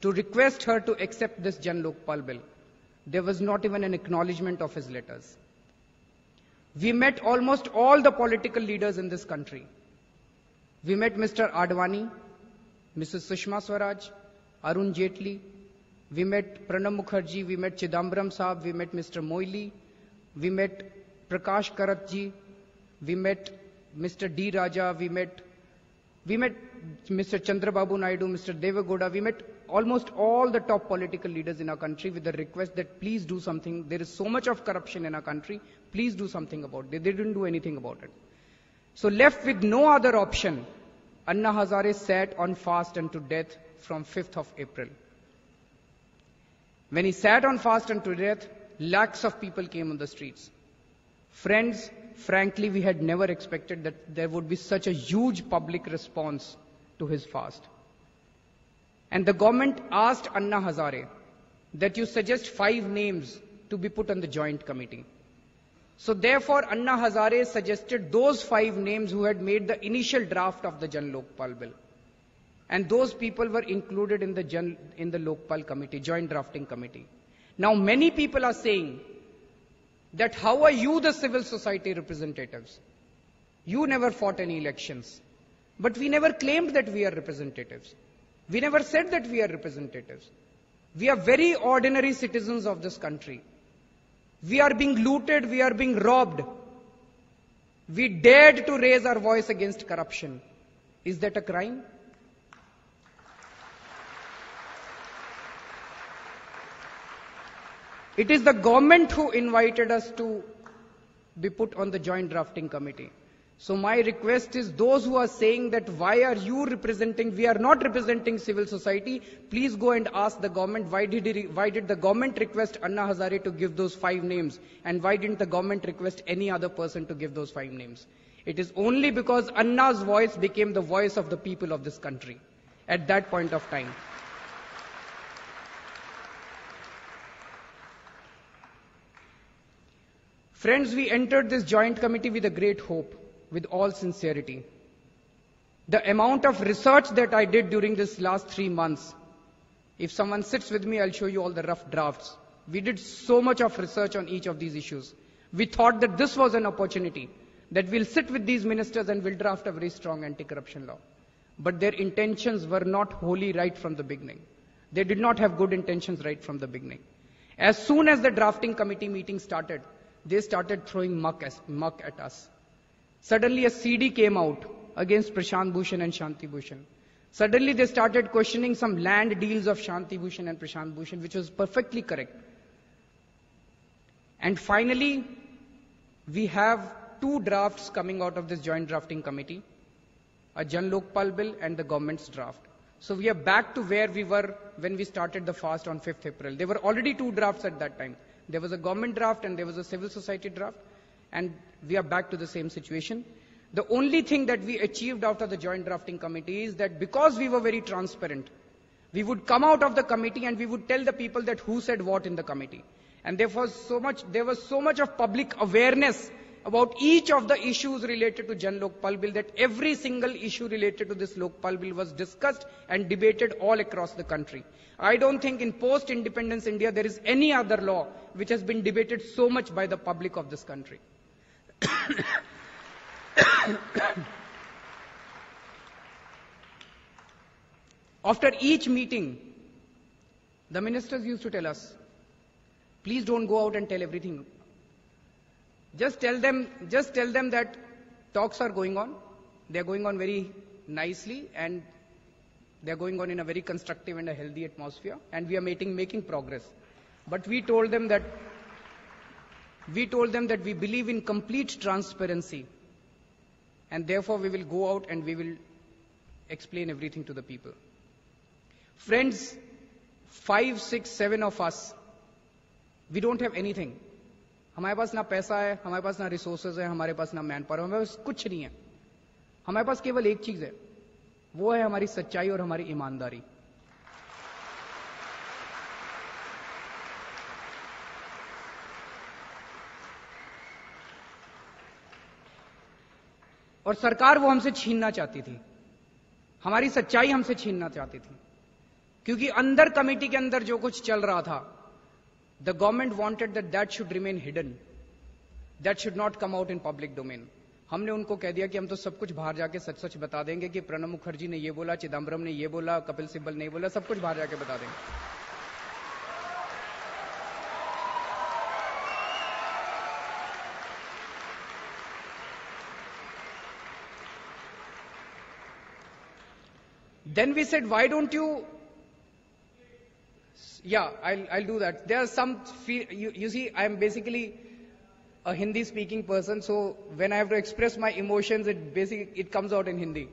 to request her to accept this Jan Lokpal bill. There was not even an acknowledgement of his letters. We met almost all the political leaders in this country. We met Mr. Advani, Mrs. Sushma Swaraj, Arun Jaitley. We met Pranab Mukherjee. We met Chidambaram Saab. We met Mr. Moily. We met Prakash Karat ji. We met Mr. D. Raja. We met Mr. Chandrababu Naidu, Mr. Devagowda. We met almost all the top political leaders in our country with the request that please do something. There is so much of corruption in our country. Please do something about it. They didn't do anything about it. So left with no other option, Anna Hazare sat on fast unto death from 5th of April. When he sat on fast unto death, lakhs of people came on the streets. Friends, frankly, we had never expected that there would be such a huge public response to his fast. And the government asked Anna Hazare that you suggest 5 names to be put on the joint committee. So therefore, Anna Hazare suggested those 5 names who had made the initial draft of the Jan Lokpal bill. And those people were included in the Lokpal committee, joint drafting committee. Now many people are saying that how are you the civil society representatives? You never fought any elections. But we never claimed that we are representatives. We never said that we are representatives. We are very ordinary citizens of this country. We are being looted, we are being robbed. We dared to raise our voice against corruption. Is that a crime? It is the government who invited us to be put on the joint drafting committee. So my request is those who are saying that why are you representing, we are not representing civil society, please go and ask the government why did the government request Anna Hazare to give those 5 names and why didn't the government request any other person to give those 5 names. It is only because Anna's voice became the voice of the people of this country at that point of time. Friends, we entered this joint committee with a great hope, with all sincerity. The amount of research that I did during this last 3 months, if someone sits with me, I'll show you all the rough drafts. We did so much of research on each of these issues. We thought that this was an opportunity, that we'll sit with these ministers and we'll draft a very strong anti-corruption law. But their intentions were not wholly right from the beginning. They did not have good intentions right from the beginning. As soon as the drafting committee meeting started, they started throwing muck at us. Suddenly a CD came out against Prashant Bhushan and Shanti Bhushan. Suddenly they started questioning some land deals of Shanti Bhushan and Prashant Bhushan, which was perfectly correct. And finally, we have 2 drafts coming out of this joint drafting committee, a Jan Lokpal bill and the government's draft. So we are back to where we were when we started the fast on 5th April. There were already 2 drafts at that time. There was a government draft and there was a civil society draft. And we are back to the same situation. The only thing that we achieved after the joint drafting committee is that because we were very transparent, we would come out of the committee and we would tell the people that who said what in the committee. And there was so much of public awareness about each of the issues related to Jan Lokpal bill that every single issue related to this Lokpal bill was discussed and debated all across the country. I don't think in post-independence India there is any other law which has been debated so much by the public of this country. After each meeting, the ministers used to tell us, please don't go out and tell everything. Just tell them that talks are going on. They're going on very nicely and they're going on in a very constructive and a healthy atmosphere and we are making progress. But we told them that we believe in complete transparency and therefore we will go out and we will explain everything to the people. Friends, 5, 6, 7 of us, we don't have anything. हमारे पास ना पैसा है, हमारे पास ना resources है, हमारे पास ना man power, हमारे पास कुछ नहीं है. हमारे पास केवल एक चीज है, वो है हमारी सच्चाई और हमारी ईमानदारी. और सरकार वो हमसे छीनना चाहती थी, हमारी सच्चाई हमसे छीनना चाहती थी. क्योंकि अंदर कमेटी के अंदर जो कुछ चल रहा था, the government wanted that that should remain hidden, that should not come out in public domain. हमने उनको कह दिया कि हम तो सब कुछ बाहर जाके सच सच बता देंगे कि प्रणब मुखर्जी ने ये बोला, चिदम्बरम ने ये बोला, कपिल सिब्बल ने ये बोला, सब कुछ बाहर जाके बता देंगे। Then we said, why don't you? Yeah, I'll do that. There are some, you see, I'm basically a Hindi speaking person, so when I have to express my emotions, it comes out in Hindi.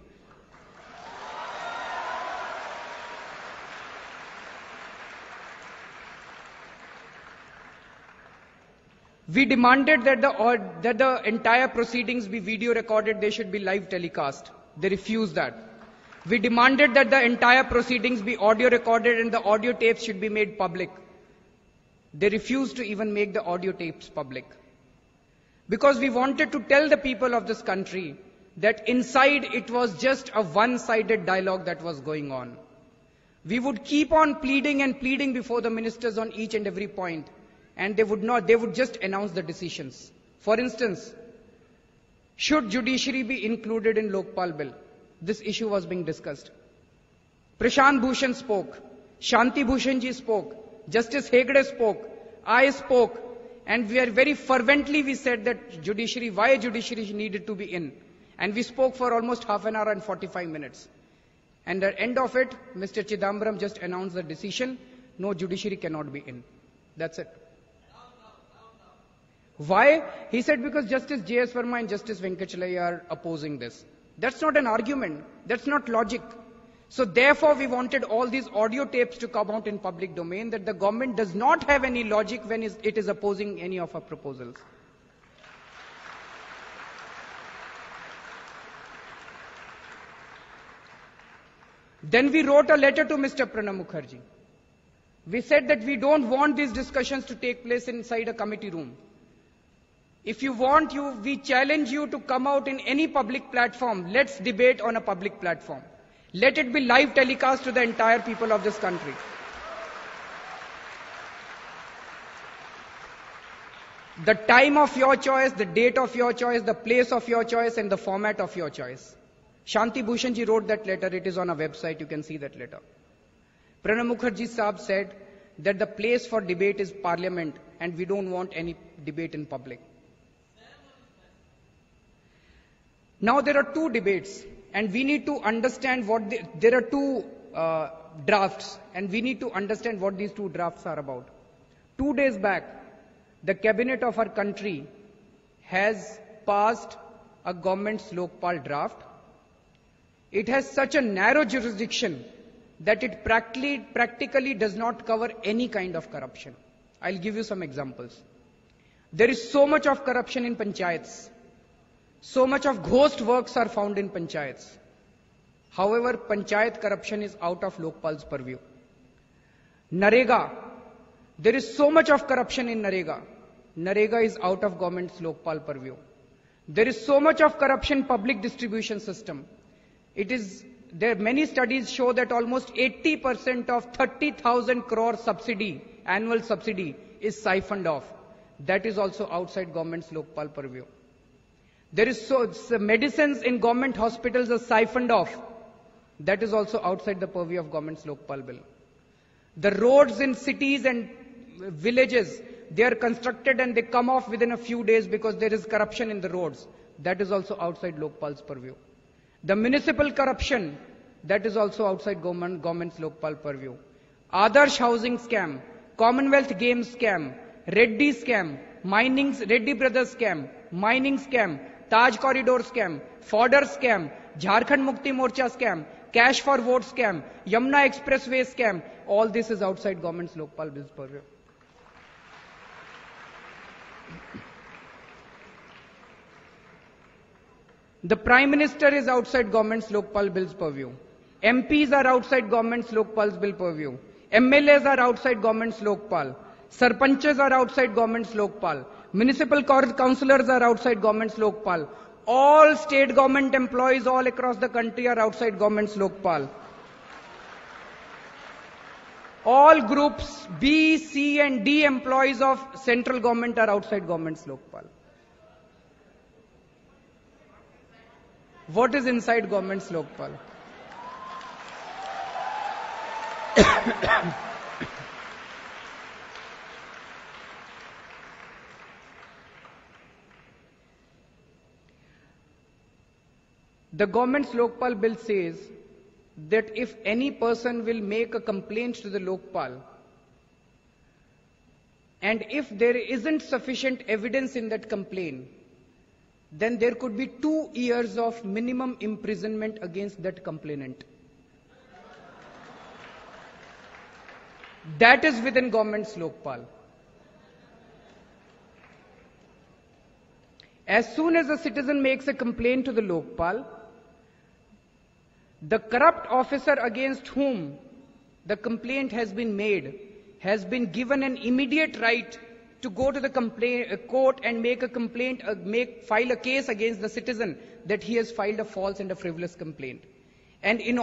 We demanded that the entire proceedings be video recorded, they should be live telecast. They refused that. We demanded that the entire proceedings be audio recorded and the audio tapes should be made public. They refused to even make the audio tapes public. Because we wanted to tell the people of this country that inside it was just a one-sided dialogue that was going on. We would keep on pleading and pleading before the ministers on each and every point, and they would just announce the decisions. For instance, should judiciary be included in Lokpal bill? This issue was being discussed. Prashant Bhushan spoke, Shanti Bhushan ji spoke, Justice Hegde spoke, I spoke, and very fervently we said that why judiciary needed to be in. And we spoke for almost half an hour and 45 minutes. And at the end of it, Mr. Chidambaram just announced the decision, no, judiciary cannot be in. That's it. Why? He said because Justice J.S. Verma and Justice Venkachalai are opposing this. That's not an argument. That's not logic. So therefore, we wanted all these audio tapes to come out in public domain, that the government does not have any logic when it is opposing any of our proposals. Then we wrote a letter to Mr. Pranab Mukherjee. We said that we don't want these discussions to take place inside a committee room. If you want, we challenge you to come out in any public platform. Let's debate on a public platform. Let it be live telecast to the entire people of this country. The time of your choice, the date of your choice, the place of your choice, and the format of your choice. Shanti Bhushan ji wrote that letter. It is on our website. You can see that letter. Pranab Mukherjee Saab said that the place for debate is Parliament, and we don't want any debate in public. Now there are two debates, and we need to understand there are two drafts, and we need to understand what these two drafts are about. 2 days back, the cabinet of our country has passed a government's Lokpal draft. It has such a narrow jurisdiction that it practically does not cover any kind of corruption. I'll give you some examples. There is so much of corruption in panchayats. So much of ghost works are found in panchayats. However, panchayat corruption is out of Lokpal's purview. Narega, there is so much of corruption in Narega. Narega is out of government's Lokpal purview. There is so much of corruption in public distribution system. Many studies show that almost 80% of 30,000 crore annual subsidy is siphoned off. That is also outside government's Lokpal purview. Medicines in government hospitals are siphoned off. That is also outside the purview of government's Lokpal bill. The roads in cities and villages, they are constructed and they come off within a few days because there is corruption in the roads. That is also outside Lokpal's purview. The municipal corruption, that is also outside government's Lokpal purview. Adarsh housing scam, Commonwealth Games scam, Reddy scam, Reddy Brothers scam, mining scam, Taj Corridor scam, fodder scam, Jharkhand Mukti Morcha scam, cash for vote scam, Yamuna Expressway scam. All this is outside government's Lokpal bill's purview. The Prime Minister is outside government's Lokpal bill's purview. MPs are outside government's Lokpal's bill purview. MLAs are outside government's Lokpal. Sarpanches are outside government's Lokpal. Municipal councillors are outside government's Lokpal. All state government employees all across the country are outside government's Lokpal. All groups B, C and D employees of central government are outside government's Lokpal. What is inside government's Lokpal? The government's Lokpal bill says that if any person will make a complaint to the Lokpal, and if there isn't sufficient evidence in that complaint, then there could be 2 years of minimum imprisonment against that complainant. That is within government's Lokpal. As soon as a citizen makes a complaint to the Lokpal, the corrupt officer against whom the complaint has been made has been given an immediate right to go to the court and make a complaint, file a case against the citizen that he has filed a false and a frivolous complaint. And in